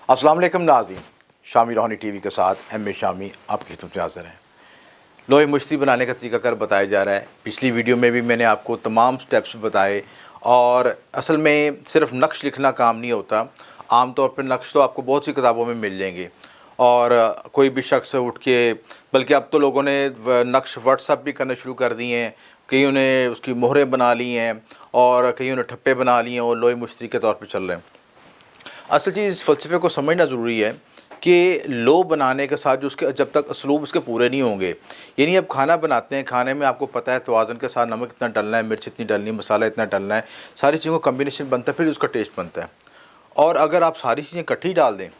अस्सलाम वालेकुम नाज़रीन, शामी रोहानी टीवी के साथ एम ए शामी आपकी खिदमत में हाज़िर हैं। लोहे मुश्ती बनाने का तरीक़ाकार बताया जा रहा है। पिछली वीडियो में भी मैंने आपको तमाम स्टेप्स बताए और असल में सिर्फ नक्श लिखना काम नहीं होता। आम तौर पर नक्श तो आपको बहुत सी किताबों में मिल जाएंगे और कोई भी शख्स उठ के, बल्कि अब तो लोगों ने नक्श व्हाट्सअप भी करने शुरू कर दिए हैं। कईयों ने उसकी मोहरें बना ली हैं और कईयों ने ठप्पे बना लिए हैं और लोहे मुश्ती के तौर पर चल रहे हैं। असल चीज़ इस फ़लसफ़े को समझना ज़रूरी है कि लो बनाने के साथ जो उसके जब तक असलूब उसके पूरे नहीं होंगे, यानी अब खाना बनाते हैं, खाने में आपको पता है तवाज़ुन के साथ नमक इतना डलना है, मिर्च इतनी डलनी है, मसाला इतना डलना है, सारी चीज़ों का कम्बिनेशन बनता है, फिर उसका टेस्ट बनता है। और अगर आप सारी चीज़ें इकट्ठी डाल दें,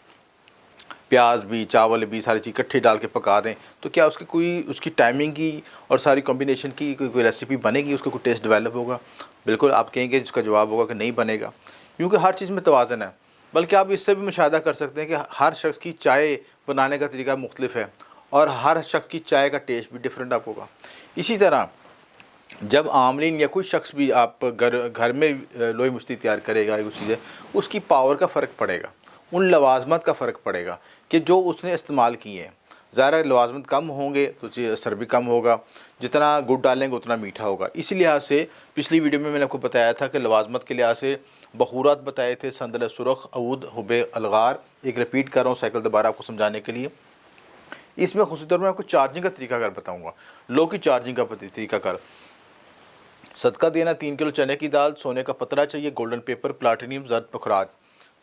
प्याज भी, चावल भी, सारी चीज़ इकट्ठी डाल के पका दें, तो क्या उसकी कोई उसकी टाइमिंग की और सारी कॉम्बिनेशन की कोई रेसिपी बनेगी, उसका कोई टेस्ट डेवलप होगा? बिल्कुल आप कहेंगे, जिसका जवाब होगा कि नहीं बनेगा, क्योंकि हर चीज़ में तवाज़ुन है। बल्कि आप इससे भी मुशाहिदा कर सकते हैं कि हर शख्स की चाय बनाने का तरीका मुख्तलिफ है और हर शख्स की चाय का टेस्ट भी डिफरेंट आप होगा। इसी तरह जब आमलीन या कोई शख्स भी आप घर में लोई मुश्ती तैयार करेगा, कुछ चीज़ें, उसकी पावर का फ़र्क पड़ेगा, उन लवाजमत का फ़र्क पड़ेगा कि जो उसने इस्तेमाल किए हैं। ज़ाहिर है लवाजमत कम होंगे तो असर भी कम होगा, जितना गुड़ डालेंगे उतना मीठा होगा। इसी लिहाज से पिछली वीडियो में मैंने आपको बताया था कि लवाजमत के लिहाज से बखूरात बताए थे, संदल सुरख, अऊद, हुबे, अलगार। एक रिपीट कर रहा हूँ साइकिल दोबारा आपको समझाने के लिए। इसमें ख़ुसूसी तौर पर आपको चार्जिंग का तरीकाकार बताऊँगा, लो की चार्जिंग का तरीकाकार। सदका देना 3 किलो चने की दाल, सोने का पतरा चाहिए, गोल्डन पेपर, प्लाटिनियम, जर्द पुखराज।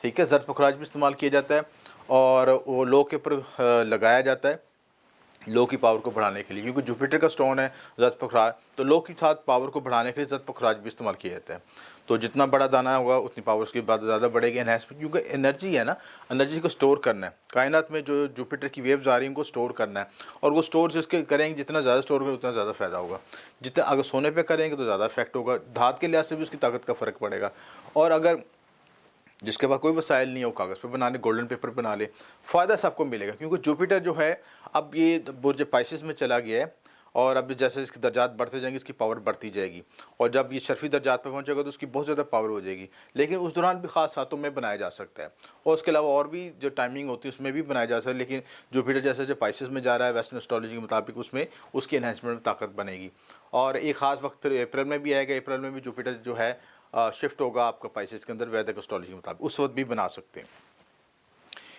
ठीक है, जर्द पुखराज भी इस्तेमाल किया जाता है और वो लो के ऊपर लगाया जाता है लो की पावर को बढ़ाने के लिए, क्योंकि जुपिटर का स्टोन है जर्द पुखराज, तो लो के साथ पावर को बढ़ाने के लिए जर्द पुखराज भी इस्तेमाल किया जाता है। तो जितना बड़ा दाना होगा उतनी पावर उसकी बात ज़्यादा बढ़ेगी, एनहेंसमेंट, क्योंकि एनर्जी है ना, एनर्जी को स्टोर करना है। कायनात में जो जुपिटर की वेव्स आ रही हैं उनको स्टोर करना है और वो स्टोर जिसके करेंगे, जितना ज़्यादा स्टोर करेंगे उतना ज़्यादा फ़ायदा होगा। जितना अगर सोने पे करेंगे तो ज़्यादा इफेक्ट होगा, धात के लिहाज से भी उसकी ताकत का फ़र्क पड़ेगा। और अगर जिसके पास कोई वसाइल नहीं हो, कागज़ पे बना ले, गोल्डन पेपर बना ले, फ़ायदा सबको मिलेगा, क्योंकि जुपिटर जो है अब ये बुर्ज पाइसेस में चला गया है और अब जैसे इसके दर्जात बढ़ते जाएंगे इसकी पावर बढ़ती जाएगी और जब ये शर्फी दर्जात पर पहुंचेगा तो उसकी बहुत ज़्यादा पावर हो जाएगी। लेकिन उस दौरान भी ख़ास हाथों में बनाया जा सकता है और उसके अलावा और भी जो टाइमिंग होती है उसमें भी बनाया जा सकता है। लेकिन जुपिटर जैसे जो पाइसेस में जा रहा है वेस्टर्न एस्ट्रोलॉजी के मुताबिक, उसमें उसकी एनहेंसमेंट में ताकत बनेगी और एक ख़ास वक्त फिर अप्रैल में भी आएगा। अप्रैल में भी जुपिटर जो है शिफ्ट होगा आपका पाइसेस के अंदर वैदिक एस्ट्रोलॉजी के मुताबिक, उस वक्त भी बना सकते हैं।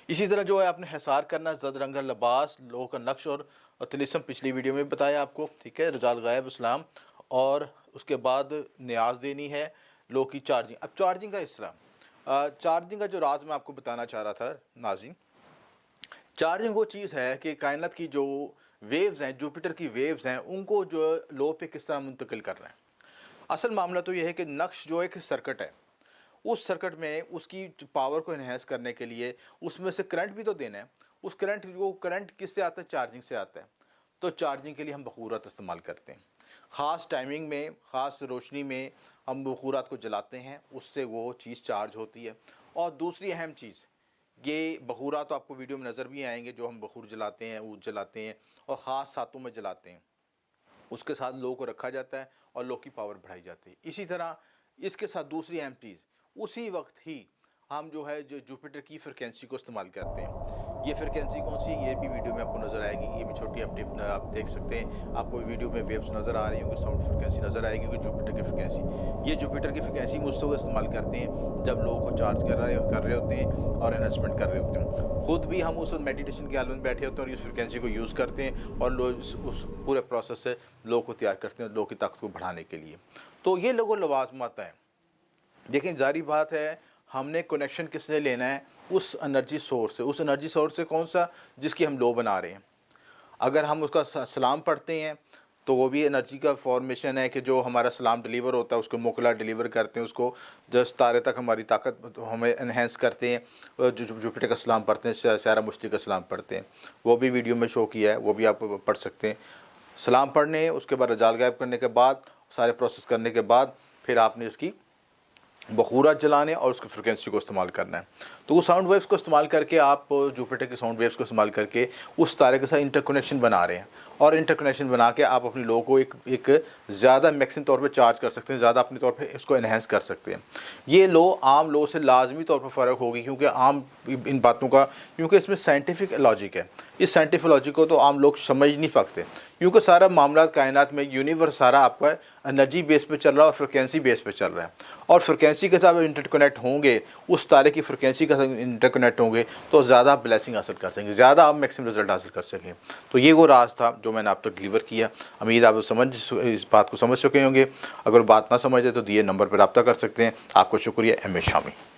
इसी तरह जो है आपने हिसार करना, जद रंगा लिबास, लोह का नक्श और तिलिस्म पिछली वीडियो में बताया आपको। ठीक है, रजाल गायब इस्लाम, और उसके बाद न्याज देनी है, लोह की चार्जिंग। अब चार्जिंग का इस तरह चार्जिंग का जो राज मैं आपको बताना चाह रहा था नाज़रीन, चार्जिंग वो चीज़ है कि कायनात की जो वेव्स हैं, जुपिटर की वेव्स हैं, उनको जो लो पे किस तरह मुंतकिल कर रहे हैं। असल मामला तो यह है कि नक्श जो एक सर्किट है, उस सर्किट में उसकी पावर को इन्हेंस करने के लिए उसमें से करंट भी तो देना है। उस करंट किससे आता है? चार्जिंग से आता है। तो चार्जिंग के लिए हम बखूरात इस्तेमाल करते हैं। ख़ास टाइमिंग में, ख़ास रोशनी में हम बखूरात को जलाते हैं, उससे वो चीज़ चार्ज होती है। और दूसरी अहम चीज़, ये बखूरात तो आपको वीडियो में नज़र भी आएंगे, जो हम बखूर जलाते हैं, ऊद जलाते हैं और ख़ास सातों में जलाते हैं, उसके साथ लो को रखा जाता है और लो की पावर बढ़ाई जाती है। इसी तरह इसके साथ दूसरी अहम चीज़, उसी वक्त ही हम जो है जो जुपिटर की फ्रिक्वेंसी को इस्तेमाल करते हैं। ये फ्रिक्वेंसी कौन सी है ये भी वीडियो में आपको नज़र आएगी। ये भी छोटी अपडेट आप देख सकते हैं, आपको वीडियो में वेव्स नज़र आ रही होंगी, साउंड फ्रिक्वेंसी नज़र आएगी कि जुपिटर की फ्रिक्वेंसी। ये जुपिटर की फ्रिक्वेंसी उस वक्त इस्तेमाल करते हैं जब लोगों को चार्ज कर रहे होते हैं और एनहांसमेंट कर रहे होते हैं। खुद भी हम उस मेडिटेशन के हालत में बैठे होते हैं और इस फ्रिक्वेंसी को यूज़ करते हैं और लोग उस पूरे प्रोसेस से लोग को तैयार करते हैं लोग की ताकत को बढ़ाने के लिए। तो ये लोगों लवाजमत हैं। लेकिन जारी बात है, हमने कनेक्शन किससे लेना है? उस एनर्जी सोर्स से। उस एनर्जी सोर्स से कौन सा? जिसकी हम लो बना रहे हैं। अगर हम उसका सलाम पढ़ते हैं तो वो भी एनर्जी का फॉर्मेशन है कि जो हमारा सलाम डिलीवर होता है उसको मोकला डिलीवर करते हैं, उसको जस्ट तारे तक हमारी ताकत हमें एनहेंस करते हैं। जो जुपिटर का सलाम पढ़ते हैं, सारा मुश्ती का सलाम पढ़ते हैं, वो भी वीडियो में शो किया है, वो भी आप पढ़ सकते हैं। सलाम पढ़ने, उसके बाद रजाल गायब करने के बाद, सारे प्रोसेस करने के बाद फिर आपने इसकी बखूरा जलाने और उसकी फ्रिक्वेंसी को इस्तेमाल करना है। तो वो साउंड वेव्स को इस्तेमाल करके आप जुपिटर के साउंड वेव्स को इस्तेमाल करके उस तारे के साथ इंटरकनेक्शन बना रहे हैं, और इंटरकनेक्शन बना के आप अपने लो को एक ज़्यादा मैक्सिमम तौर पे चार्ज कर सकते हैं, ज़्यादा अपने तौर पे इसको इन्हेंस कर सकते हैं। ये लो आम लो से लाजमी तौर पर फ़र्क होगी, क्योंकि आम इन बातों का, क्योंकि इसमें साइंटिफिक लॉजिक है। इस साइंटिफिक लॉजिक को तो आम लोग समझ नहीं सकते, क्योंकि सारा मामला कायनात में यूनिवर्स सारा आपका एनर्जी बेस पे चल रहा है और फ्रिक्वेंसी बेस पे चल रहा है। और फ्रिक्वेंसी के साथ इंटरकनेक्ट होंगे, उस तारे की फ्रिक्वेंसी के साथ इंटरकनेक्ट होंगे तो ज़्यादा ब्लेसिंग हासिल कर सकेंगे, ज़्यादा आप मैक्सिमम रिजल्ट हासिल कर सकें। तो ये वो राज था जो मैंने आप तक डिलीवर किया। उम्मीद आप इस बात को समझ चुके होंगे। अगर बात ना समझे तो दिए नंबर पर रब्ता कर सकते हैं। आपको शुक्रिया। M A Shami.